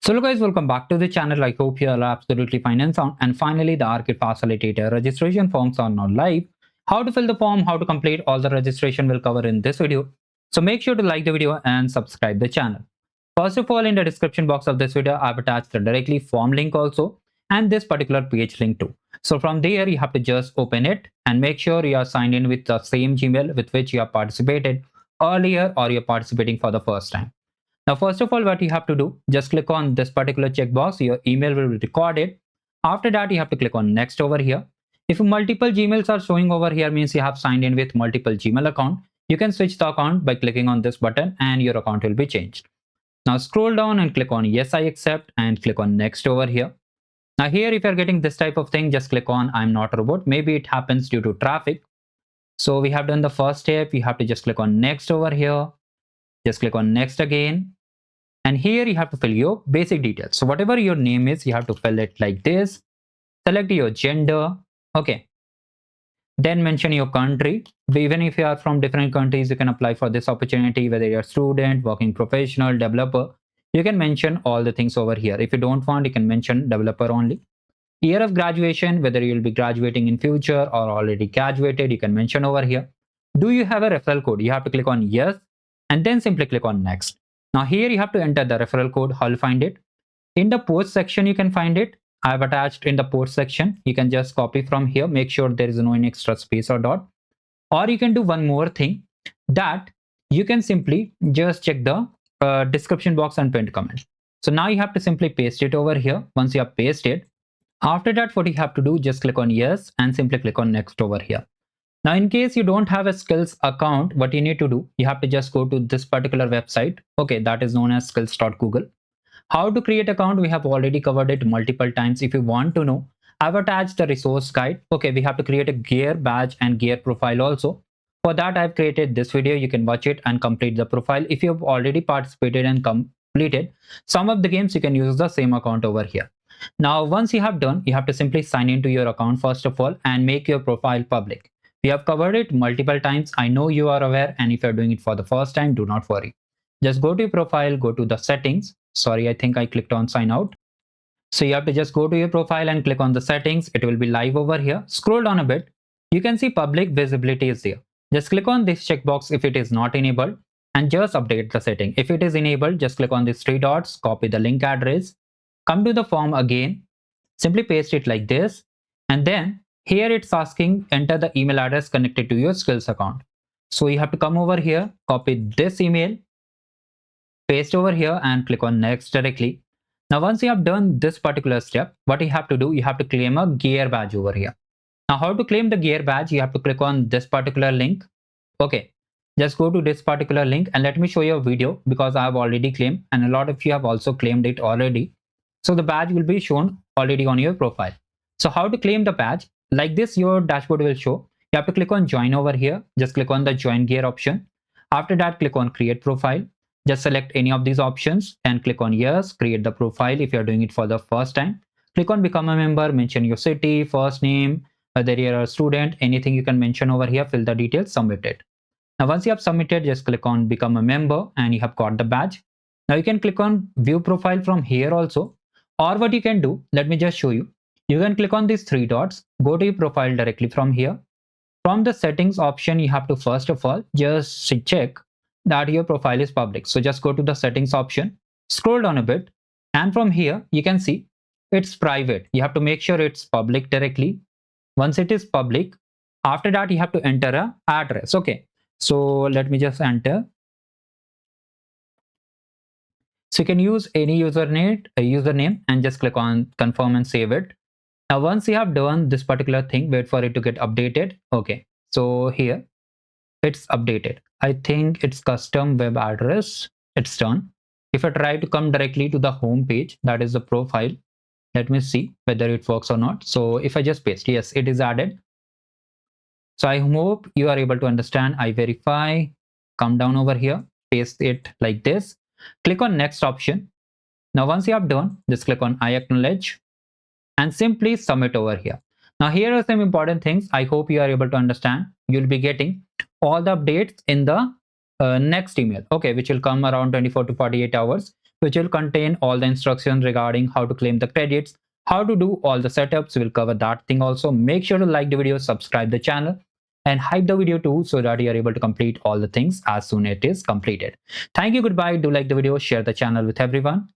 So hello guys, welcome back to the channel. I hope you are absolutely fine and sound. And finally, the Arcade Facilitator registration forms are now live. How to fill the form, how to complete all the registration will cover in this video. So make sure to like the video and subscribe the channel. First of all, in the description box of this video, I've attached the directly form link also and this particular page link too. So from there, you have to just open it and make sure you are signed in with the same Gmail with which you have participated earlier or you're participating for the first time. Now, first of all, what you have to do, just click on this particular checkbox. Your email will be recorded. After that, you have to click on next over here. If multiple Gmails are showing over here, means you have signed in with multiple Gmail account. You can switch the account by clicking on this button and your account will be changed. Now scroll down and click on yes, I accept and click on next over here. Now here, if you're getting this type of thing, just click on I'm not a robot. Maybe it happens due to traffic. So we have done the first step. You have to just click on next over here. Just click on next again. And here you have to fill your basic details. So whatever your name is, you have to fill it like this. Select your gender. Okay. Then mention your country. Even if you are from different countries, you can apply for this opportunity, whether you're a student, working professional, developer. You can mention all the things over here. If you don't want, you can mention developer only. Year of graduation, whether you'll be graduating in future or already graduated, you can mention over here. Do you have a referral code? You have to click on yes and then simply click on next. Now here you have to enter the referral code. How to find it? In the post section you can find it. I have attached in the post section. You can just copy from here. Make sure there is no any extra space or dot. Or you can do one more thing, that you can simply just check the description box and print comment. So now you have to simply paste it over here. Once you have pasted, after that what you have to do, just click on yes and simply click on next over here. Now, in case you don't have a skills account, what you need to do, you have to just go to this particular website. Okay, that is known as skills.google. How to create account, we have already covered it multiple times. If you want to know, I've attached the resource guide. Okay, we have to create a gear badge and gear profile also. For that, I've created this video. You can watch it and complete the profile. If you have already participated and completed some of the games, you can use the same account over here. Now, once you have done, you have to simply sign into your account first of all and make your profile public. We have covered it multiple times. I know you are aware, and if you're doing it for the first time, do not worry. Just go to your profile, go to the settings. Sorry, I think I clicked on sign out. So you have to just go to your profile and click on the settings. It will be live over here. Scroll down a bit. You can see public visibility is there. Just click on this checkbox if it is not enabled and just update the setting. If it is enabled, just click on these three dots, copy the link address, come to the form again, simply paste it like this, and then here it's asking enter the email address connected to your skills account. So you have to come over here, copy this email, paste over here and click on next directly. Now once you have done this particular step, what you have to do, you have to claim a gear badge over here. Now how to claim the gear badge, you have to click on this particular link. Okay, just go to this particular link and let me show you a video because I have already claimed and a lot of you have also claimed it already. So the badge will be shown already on your profile. So how to claim the badge? Like this, your dashboard will show. You have to click on join over here. Just click on the join gear option. After that, click on create profile. Just select any of these options and click on yes, create the profile if you're doing it for the first time. Click on become a member, mention your city, first name, whether you're a student, anything you can mention over here, fill the details, submit it. Now, once you have submitted, just click on become a member and you have got the badge. Now you can click on view profile from here also. Or what you can do, let me just show you. You can click on these three dots, go to your profile directly from here. From the settings option, you have to first of all just check that your profile is public. So just go to the settings option, scroll down a bit, and from here you can see it's private. You have to make sure it's public directly. Once it is public, after that you have to enter an address. Okay, so let me just enter. So you can use any username and just click on confirm and save it. Now, once you have done this particular thing, wait for it to get updated. Okay, so here it's updated. I think it's custom web address. It's done. If I try to come directly to the home page, that is the profile. Let me see whether it works or not. So if I just paste, yes, it is added. So I hope you are able to understand. I verify, come down over here, paste it like this. Click on next option. Now, once you have done, just click on I acknowledge and simply submit over here. Now, here are some important things. I hope you are able to understand. You'll be getting all the updates in the next email, okay, which will come around 24 to 48 hours. which will contain all the instructions regarding how to claim the credits, how to do all the setups. We'll cover that thing also. Make sure to like the video, subscribe the channel, and hype the video too, so that you are able to complete all the things as soon as it is completed. Thank you, goodbye. Do like the video, share the channel with everyone.